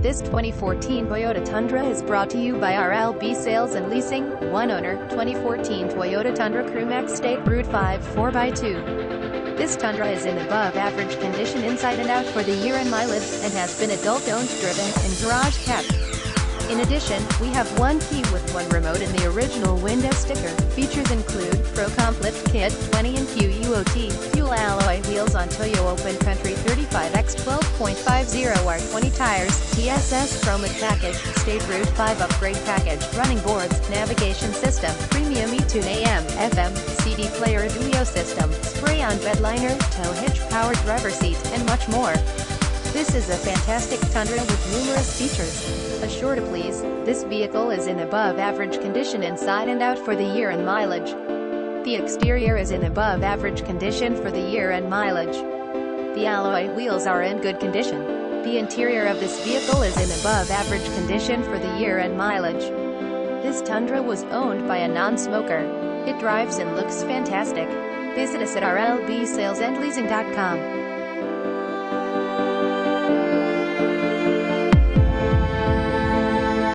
This 2014 Toyota Tundra is brought to you by RLB Sales and Leasing. One owner, 2014 Toyota Tundra CrewMax State Route 5 4x2. This Tundra is in above average condition inside and out for the year and mileage, and has been adult owned, driven, and garage kept. In addition, we have one key with one remote and the original window sticker. Features include Pro Comp Lift Kit, 20-in QUOT, fuel alloy wheels on Toyo Open Country 35x 12.50R20 tires, TSS Chromic Package, State Route 5 Upgrade Package, running boards, navigation system, premium eTune AM, FM, CD player audio system, spray-on bed liner, tow hitch, power driver seat, and much more. This is a fantastic Tundra with numerous features. Assure to please, this vehicle is in above average condition inside and out for the year and mileage. The exterior is in above average condition for the year and mileage. The alloy wheels are in good condition. The interior of this vehicle is in above average condition for the year and mileage. This Tundra was owned by a non-smoker. It drives and looks fantastic. Visit us at rlbsalesandleasing.com.